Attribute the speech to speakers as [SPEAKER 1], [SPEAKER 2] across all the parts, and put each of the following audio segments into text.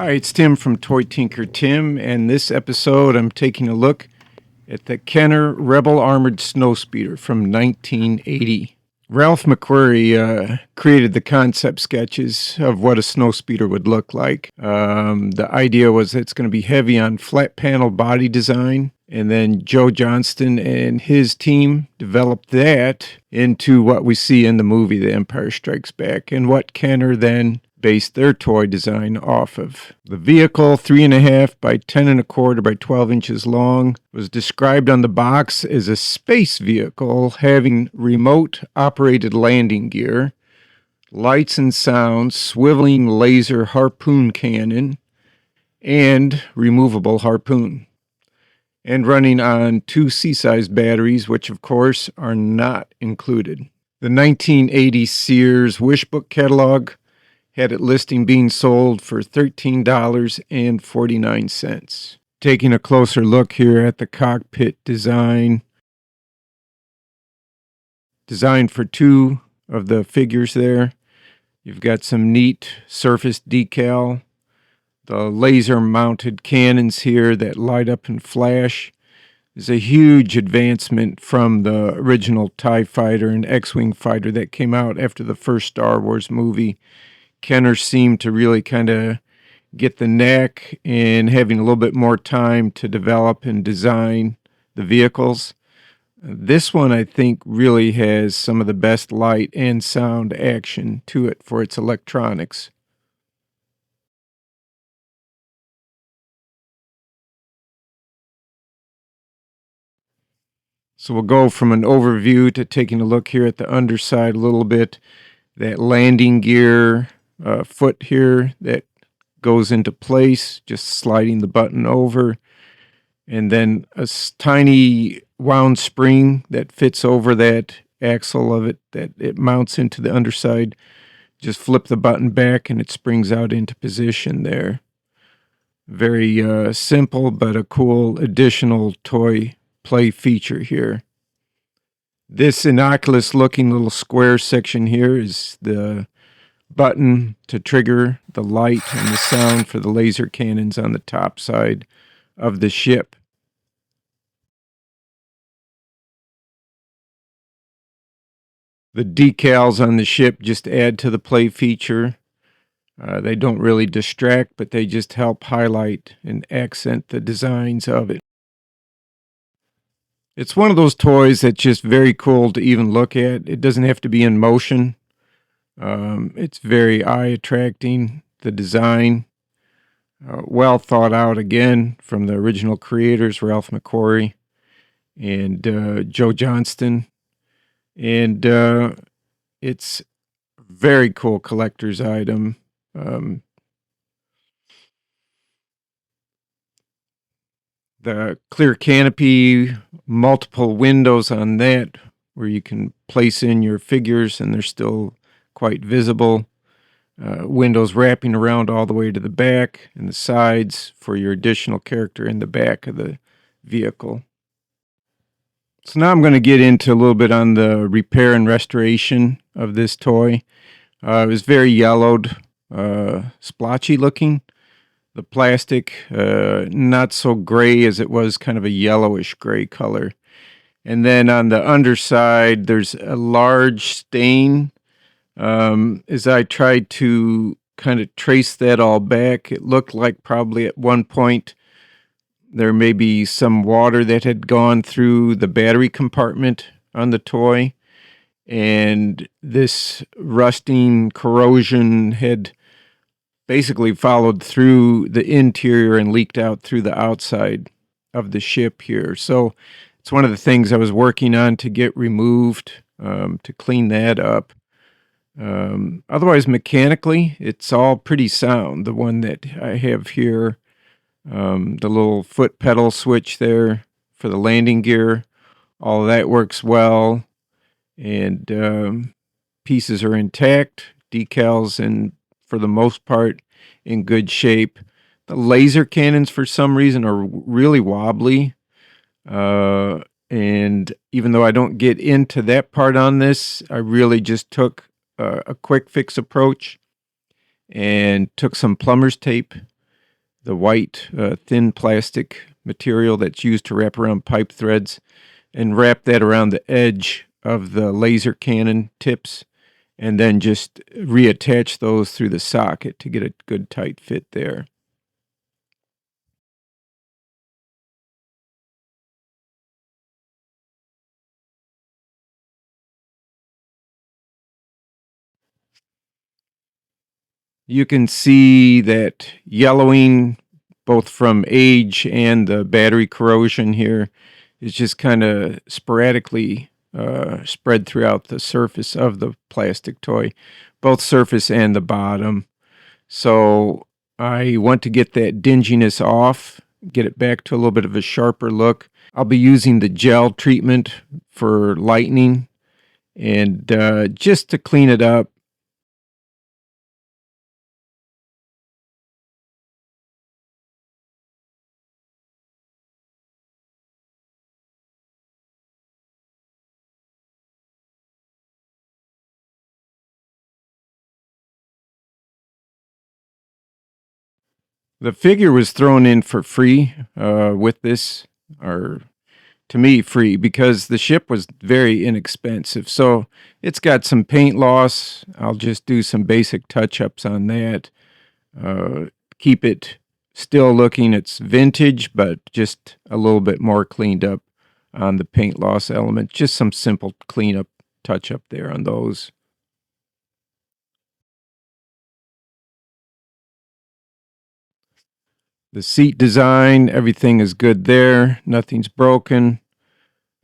[SPEAKER 1] Hi, it's Tim from Toy Tinker Tim, and this episode I'm taking a look at the Kenner Rebel Armored Snowspeeder from 1980. Ralph McQuarrie created the concept sketches of what a snowspeeder would look like. The idea was it's going to be heavy on flat panel body design, and then Joe Johnston and his team developed that into what we see in the movie The Empire Strikes Back, and what Kenner then based their toy design off of. The vehicle, 3.5 by 10.25 by 12 inches long, was described on the box as a space vehicle having remote operated landing gear, lights and sounds, swiveling laser harpoon cannon, and removable harpoon, and running on 2 C-size batteries, which of course are not included. The 1980 Sears Wish Book catalog had it listing being sold for $13.49. Taking a closer look here at the cockpit design, designed for 2 of the figures there. You've got some neat surface decal, the laser mounted cannons here that light up and flash. Is a huge advancement from the original TIE fighter and X-Wing fighter that came out after the first Star Wars movie. Kenner seemed to really kind of get the knack in having a little bit more time to develop and design the vehicles. This one, I think, really has some of the best light and sound action to it for its electronics. So we'll go from an overview to taking a look here at the underside a little bit. That landing gear foot here that goes into place, just sliding the button over, and then a tiny wound spring that fits over that axle of it, that it mounts into the underside. Just flip the button back and it springs out into position there. Very simple, but a cool additional toy play feature here. This innocuous looking little square section here is the button to trigger the light and the sound for the laser cannons on the top side of the ship. The decals on the ship just add to the play feature. They don't really distract, but they just help highlight and accent the designs of it. It's one of those toys that's just very cool to even look at. It doesn't have to be in motion. It's very eye-attracting, the design, well thought out again from the original creators, Ralph McQuarrie and Joe Johnston. And it's a very cool collector's item. The clear canopy, multiple windows on that where you can place in your figures and they're still quite visible. Windows wrapping around all the way to the back and the sides for your additional character in the back of the vehicle. So now I'm going to get into a little bit on the repair and restoration of this toy. It was very yellowed, splotchy looking. The plastic, not so gray as it was, kind of a yellowish gray color. And then on the underside, there's a large stain. As I tried to kind of trace that all back, it looked like probably at one point there may be some water that had gone through the battery compartment on the toy, and this rusting corrosion had basically followed through the interior and leaked out through the outside of the ship here. So it's one of the things I was working on to get removed, to clean that up. Otherwise, mechanically, it's all pretty sound. The one that I have here, the little foot pedal switch there for the landing gear, all of that works well, and pieces are intact, decals, and for the most part, in good shape. The laser cannons, for some reason, are really wobbly, and even though I don't get into that part on this, I really just took a quick fix approach and took some plumber's tape, the white thin plastic material that's used to wrap around pipe threads, and wrap that around the edge of the laser cannon tips, and then just reattach those through the socket to get a good tight fit there. You can see that yellowing, both from age and the battery corrosion here, is just kind of sporadically spread throughout the surface of the plastic toy, both surface and the bottom. So I want to get that dinginess off, get it back to a little bit of a sharper look. I'll be using the gel treatment for lightning, and just to clean it up. The figure was thrown in for free with this, or to me, free, because the ship was very inexpensive. So it's got some paint loss. I'll just do some basic touch ups on that. Uh, Keep it still looking it's vintage, but just a little bit more cleaned up on the paint loss element. Just some simple cleanup touch up there on those. The seat design, everything is good there. Nothing's broken.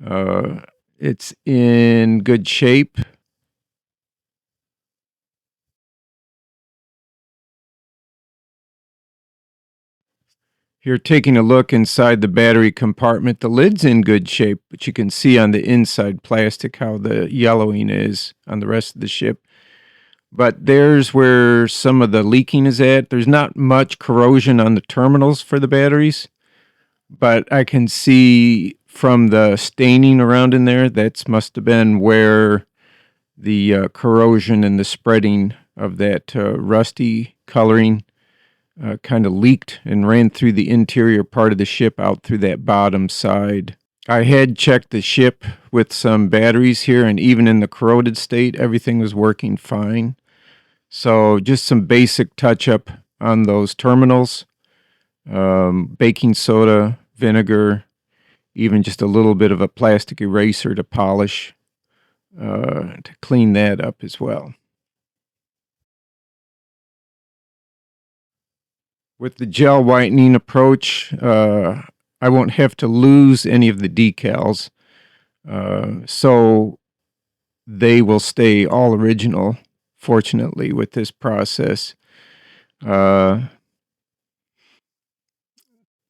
[SPEAKER 1] Uh, it's in good shape. Here, taking a look inside the battery compartment, the lid's in good shape, but you can see on the inside plastic how the yellowing is on the rest of the ship. But there's where some of the leaking is at. There's not much corrosion on the terminals for the batteries, but I can see from the staining around in there, that must have been where the corrosion and the spreading of that rusty coloring kind of leaked and ran through the interior part of the ship out through that bottom side. I had checked the ship with some batteries here, and even in the corroded state, everything was working fine. So just some basic touch up on those terminals, baking soda, vinegar, even just a little bit of a plastic eraser to polish, to clean that up as well. With the gel whitening approach, I won't have to lose any of the decals, so they will stay all original, fortunately, with this process. Uh,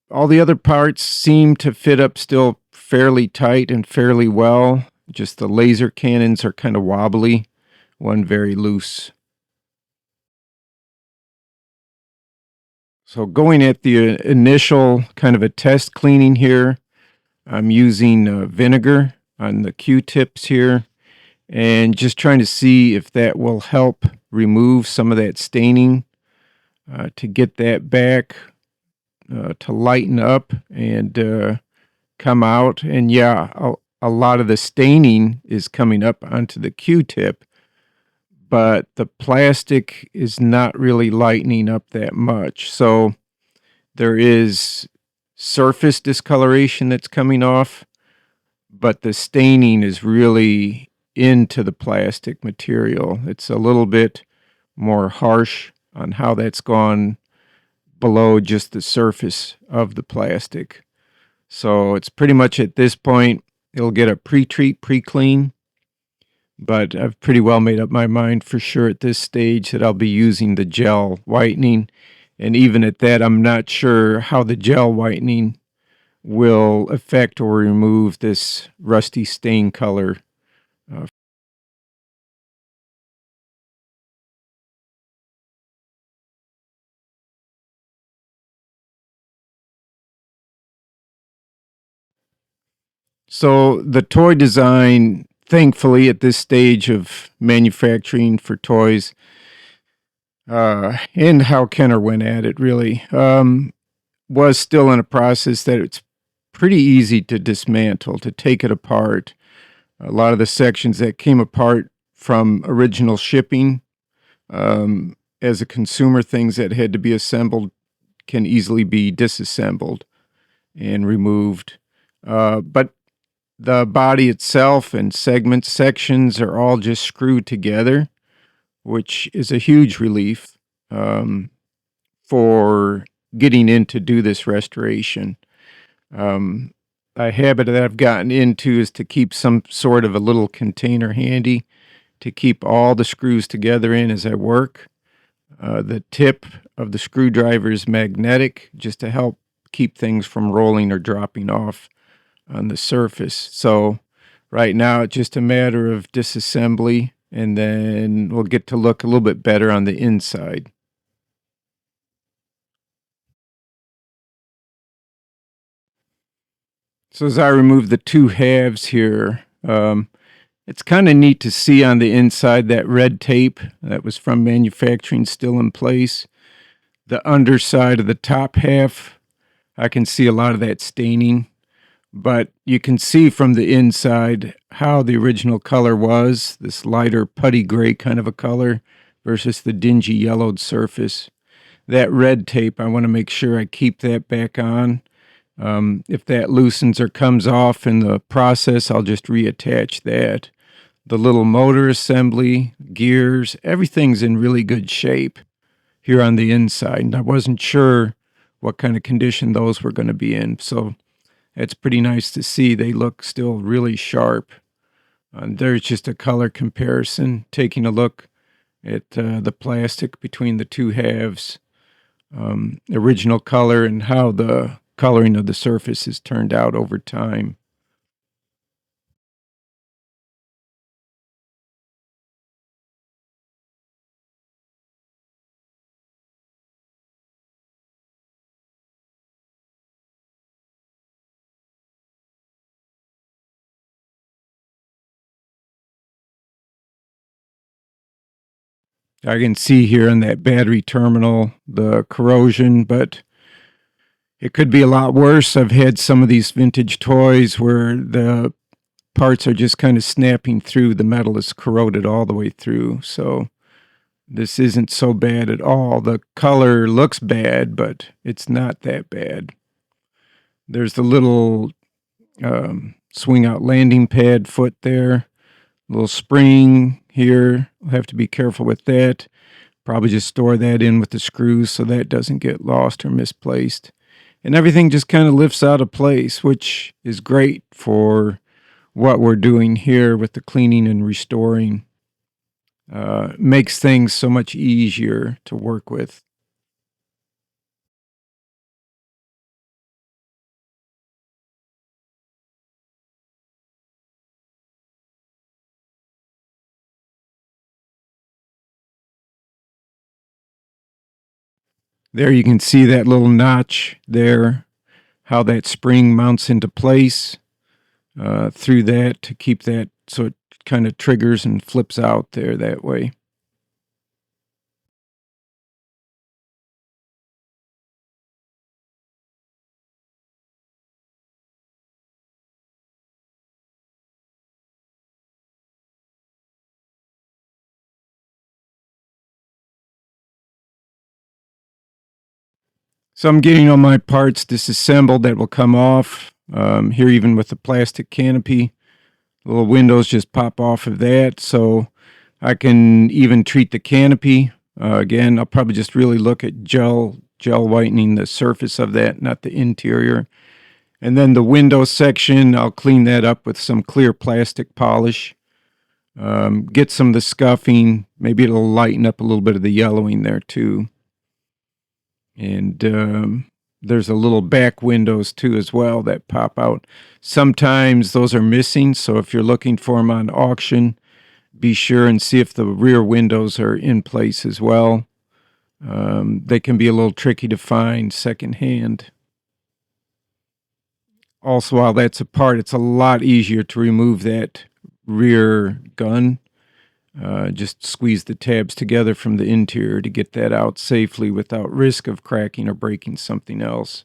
[SPEAKER 1] all the other parts seem to fit up still fairly tight and fairly well. Just the laser cannons are kind of wobbly, one very loose. So going at the initial kind of a test cleaning here, I'm using vinegar on the Q-tips here, and just trying to see if that will help remove some of that staining, to get that back, to lighten up and come out. And yeah, a lot of the staining is coming up onto the Q-tip, but the plastic is not really lightening up that much. So there is surface discoloration that's coming off, but the staining is really into the plastic material. It's a little bit more harsh on how that's gone below just the surface of the plastic. So it's pretty much at this point, it'll get a pre-treat, pre-clean, but I've pretty well made up my mind for sure at this stage that I'll be using the gel whitening. And even at that, I'm not sure how the gel whitening will affect or remove this rusty stain color. So the toy design, thankfully, at this stage of manufacturing for toys, and how Kenner went at it, really. was still in a process that it's pretty easy to dismantle, to take it apart. A lot of the sections that came apart from original shipping, as a consumer, things that had to be assembled can easily be disassembled and removed. But the body itself and segments, sections are all just screwed together, which is a huge relief for getting in to do this restoration. A habit that I've gotten into is to keep some sort of a little container handy to keep all the screws together in as I work. The tip of the screwdriver is magnetic just to help keep things from rolling or dropping off on the surface. So right now it's just a matter of disassembly, and then we'll get to look a little bit better on the inside. So as I remove the two halves here, it's kind of neat to see on the inside that red tape that was from manufacturing still in place. The underside of the top half, I can see a lot of that staining, but you can see from the inside how the original color was, this lighter putty gray kind of a color versus the dingy yellowed surface. That red tape, I want to make sure I keep that back on. If that loosens or comes off in the process, I'll just reattach that. The little motor assembly, gears, everything's in really good shape here on the inside. And I wasn't sure what kind of condition those were going to be in. So it's pretty nice to see they look still really sharp. There's just a color comparison, taking a look at the plastic between the two halves, original color, and how the coloring of the surface has turned out over time. I can see here in that battery terminal the corrosion, but it could be a lot worse. I've had some of these vintage toys where the parts are just kind of snapping through. The metal is corroded all the way through. So this isn't so bad at all. The color looks bad, but it's not that bad. There's the little swing out landing pad foot there, little spring here. We'll have to be careful with that. Probably just store that in with the screws so that doesn't get lost or misplaced. And everything just kind of lifts out of place, which is great for what we're doing here with the cleaning and restoring. Makes things so much easier to work with. There you can see that little notch there, how that spring mounts into place through that to keep that so it kind of triggers and flips out there that way. So I'm getting all my parts disassembled that will come off here, even with the plastic canopy. Little windows just pop off of that, so I can even treat the canopy. Again, I'll probably just really look at gel whitening the surface of that, not the interior. And then the window section, I'll clean that up with some clear plastic polish. Get some of the scuffing. Maybe it'll lighten up a little bit of the yellowing there too. And there's a little back windows too as well that pop out. Sometimes those are missing, so if you're looking for them on auction, be sure and see if the rear windows are in place as well. They can be a little tricky to find secondhand. Also, while that's apart, it's a lot easier to remove that rear gun. Just squeeze the tabs together from the interior to get that out safely without risk of cracking or breaking something else.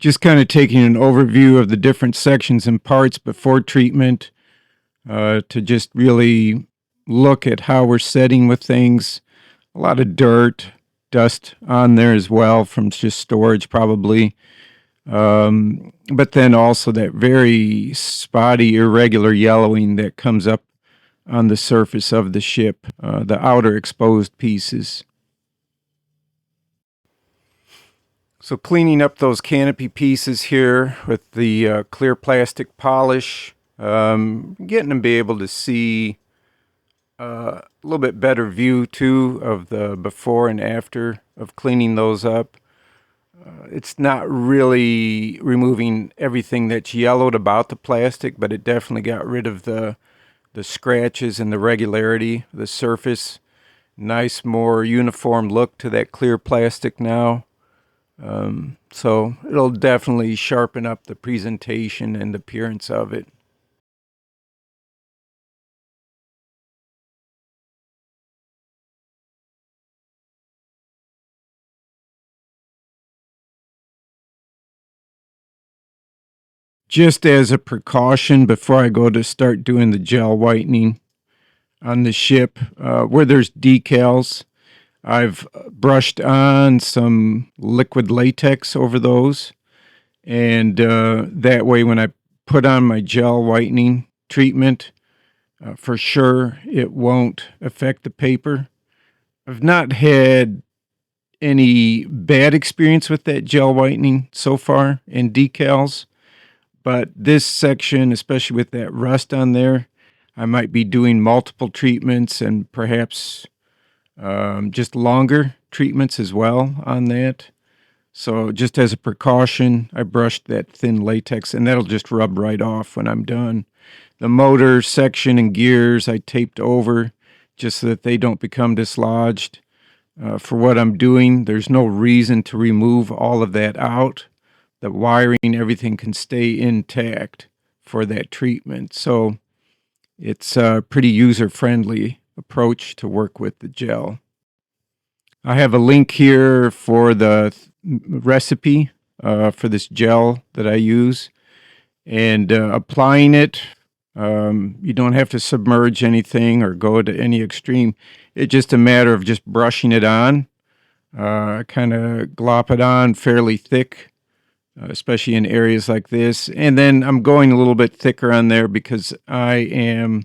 [SPEAKER 1] Just kind of taking an overview of the different sections and parts before treatment to just really look at how we're setting with things. A lot of dirt, dust on there as well from just storage probably. But then also that very spotty, irregular yellowing that comes up on the surface of the ship, the outer exposed pieces. So cleaning up those canopy pieces here with the clear plastic polish, getting them to be able to see a little bit better view too of the before and after of cleaning those up. It's not really removing everything that's yellowed about the plastic, but it definitely got rid of the scratches and the regularity of the surface. Nice, more uniform look to that clear plastic now. So it'll definitely sharpen up the presentation and appearance of it. Just as a precaution before I go to start doing the gel whitening on the ship, where there's decals, I've brushed on some liquid latex over those. And that way, when I put on my gel whitening treatment, for sure it won't affect the paper. I've not had any bad experience with that gel whitening so far in decals, but this section, especially with that rust on there, I might be doing multiple treatments and perhaps just longer treatments as well on that. So just as a precaution, I brushed that thin latex, and that'll just rub right off when I'm done. The motor section and gears I taped over just so that they don't become dislodged. For what I'm doing, there's no reason to remove all of that out. The wiring, everything can stay intact for that treatment. So it's a pretty user-friendly approach to work with the gel. I have a link here for the recipe for this gel that I use. And applying it, you don't have to submerge anything or go to any extreme. It's just a matter of just brushing it on. Kind of glop it on fairly thick, especially in areas like this. And then I'm going a little bit thicker on there because I am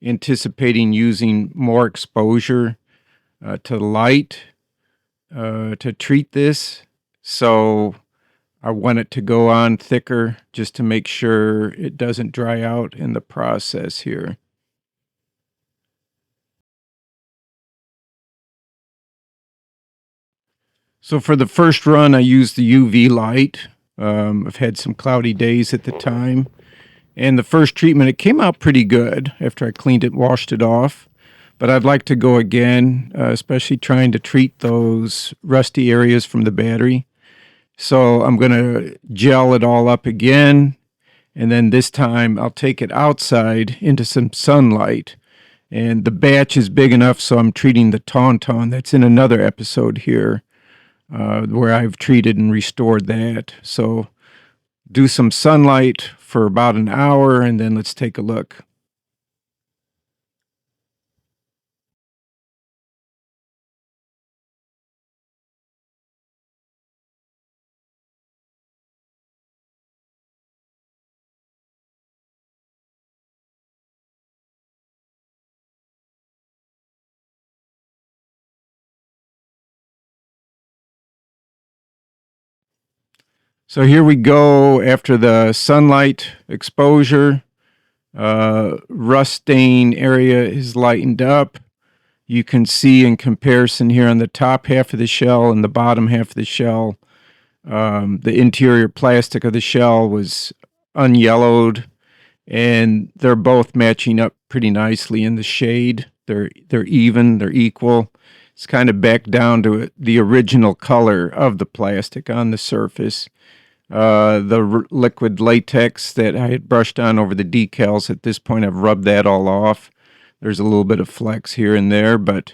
[SPEAKER 1] anticipating using more exposure to light to treat this. So I want it to go on thicker just to make sure it doesn't dry out in the process here. So for the first run, I used the UV light. I've had some cloudy days at the time. And the first treatment, it came out pretty good after I cleaned it, washed it off. But I'd like to go again, especially trying to treat those rusty areas from the battery. So I'm going to gel it all up again. And then this time I'll take it outside into some sunlight. And the batch is big enough, so I'm treating the tauntaun. That's in another episode here where I've treated and restored that. So do some sunlight for about an hour, and then let's take a look. So here we go after the sunlight exposure. Rust stain area is lightened up. You can see in comparison here on the top half of the shell and the bottom half of the shell, the interior plastic of the shell was unyellowed, and they're both matching up pretty nicely in the shade. They're even, they're equal. It's kind of back down to the original color of the plastic on the surface. The liquid latex that I had brushed on over the decals, at this point I've rubbed that all off. There's a little bit of flex here and there, but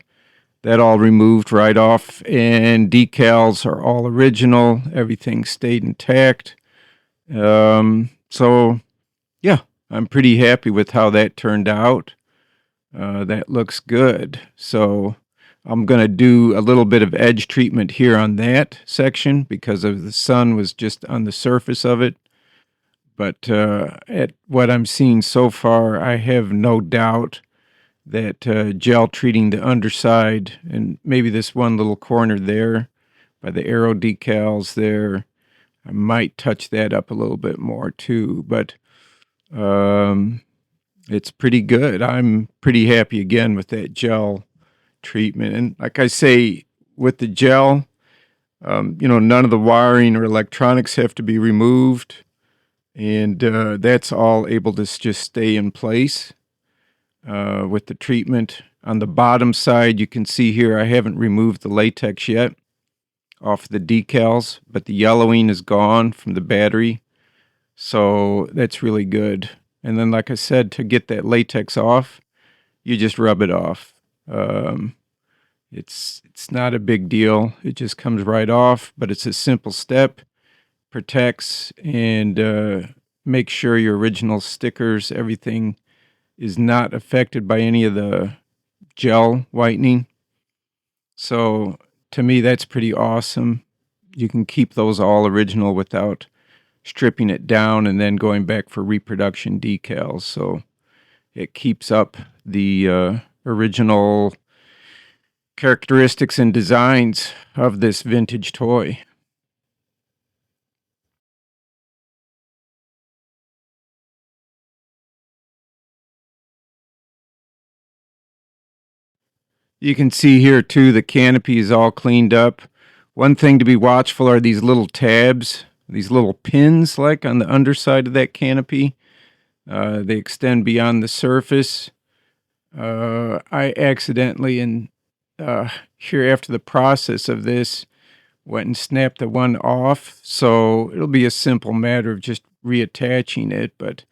[SPEAKER 1] that all removed right off, and decals are all original. Everything stayed intact. So yeah, I'm pretty happy with how that turned out. That looks good. So I'm going to do a little bit of edge treatment here on that section because of the sun was just on the surface of it. But at what I'm seeing so far, I have no doubt that gel treating the underside and maybe this one little corner there by the arrow decals there, I might touch that up a little bit more too. But it's pretty good. I'm pretty happy again with that gel treatment. And like I say, with the gel, none of the wiring or electronics have to be removed. And that's all able to just stay in place with the treatment. On the bottom side, you can see here, I haven't removed the latex yet off the decals, but the yellowing is gone from the battery. So that's really good. And then, like I said, to get that latex off, you just rub it off. It's not a big deal. It just comes right off, but it's a simple step. Protects and makes sure your original stickers, everything is not affected by any of the gel whitening. So to me, that's pretty awesome. You can keep those all original without stripping it down and then going back for reproduction decals. So it keeps up the original characteristics and designs of this vintage toy. You can see here too, the canopy is all cleaned up. One thing to be watchful are these little tabs, these little pins like on the underside of that canopy. They extend beyond the surface. I accidentally, here after the process of this, went and snapped the one off. So it'll be a simple matter of just reattaching it, but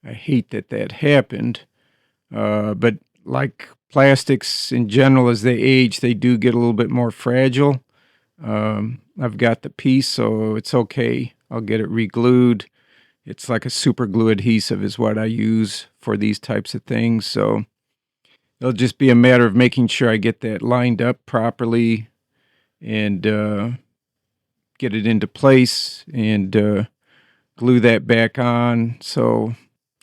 [SPEAKER 1] I hate that that happened. But like plastics in general, as they age, they do get a little bit more fragile. I've got the piece, so it's okay. I'll get it re-glued. It's like a super glue adhesive is what I use for these types of things. So it'll just be a matter of making sure I get that lined up properly and get it into place and glue that back on. So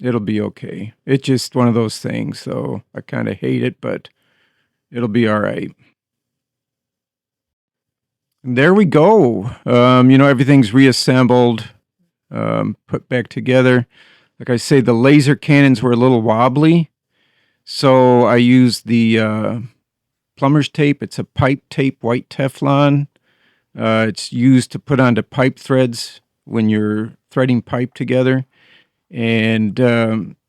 [SPEAKER 1] it'll be okay. It's just one of those things, so I kind of hate it, but it'll be all right. And there we go. Everything's reassembled, put back together. Like I say, the laser cannons were a little wobbly, so I used the plumber's tape. It's a pipe tape, white Teflon. It's used to put onto pipe threads when you're threading pipe together. And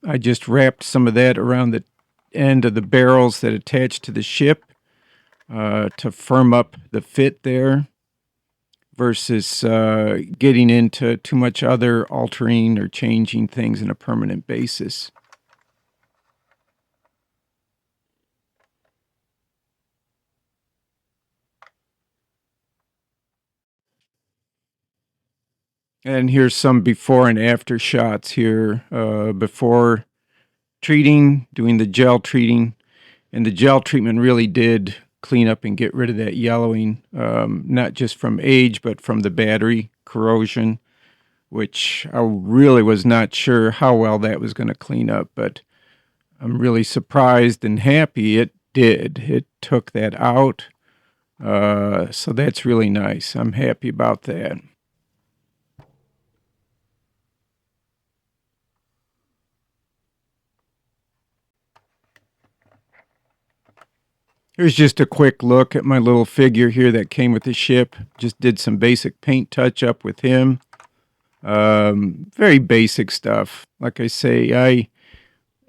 [SPEAKER 1] I just wrapped some of that around the end of the barrels that attach to the ship to firm up the fit there versus getting into too much other altering or changing things on a permanent basis. And here's some before and after shots here. Before treating, doing the gel treating. And the gel treatment really did clean up and get rid of that yellowing, not just from age, but from the battery corrosion, which I really was not sure how well that was going to clean up. But I'm really surprised and happy it did. It took that out. So that's really nice. I'm happy about that. Here's just a quick look at my little figure here that came with the ship. Just did some basic paint touch up with him. Very basic stuff. Like I say, I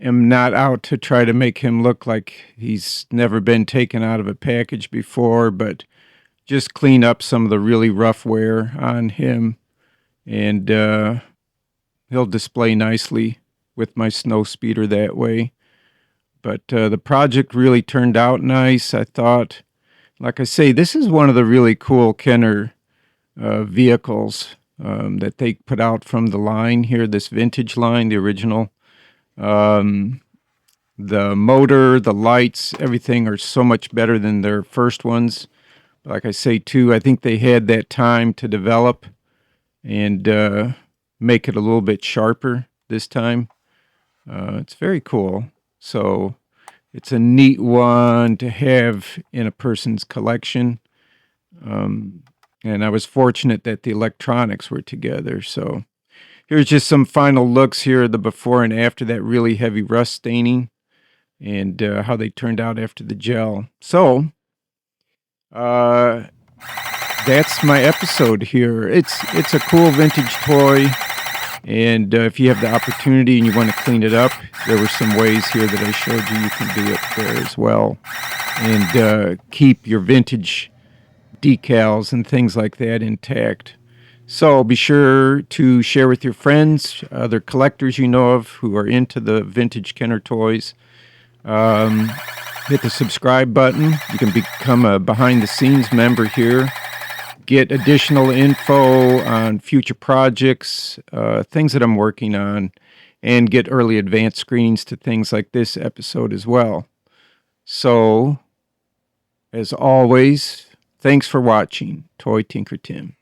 [SPEAKER 1] am not out to try to make him look like he's never been taken out of a package before, but just clean up some of the really rough wear on him, and he'll display nicely with my snow speeder that way. But the project really turned out nice, I thought. Like I say, this is one of the really cool Kenner vehicles that they put out from the line here, this vintage line, the original. Um, the motor, the lights, everything are so much better than their first ones. Like I say, too, I think they had that time to develop and make it a little bit sharper this time. It's very cool. So it's a neat one to have in a person's collection. And I was fortunate that the electronics were together. So here's just some final looks here, the before and after that really heavy rust staining and how they turned out after the gel. So uh, that's my episode here. It's a cool vintage toy. And if you have the opportunity and you want to clean it up, there were some ways here that I showed you. You can do it there as well. And keep your vintage decals and things like that intact. So be sure to share with your friends, other collectors you know of who are into the vintage Kenner toys. Hit the subscribe button. You can become a behind-the-scenes member here. Get additional info on future projects, things that I'm working on, and get early advance screenings to things like this episode as well. So, as always, thanks for watching. Toy Tinker Tim.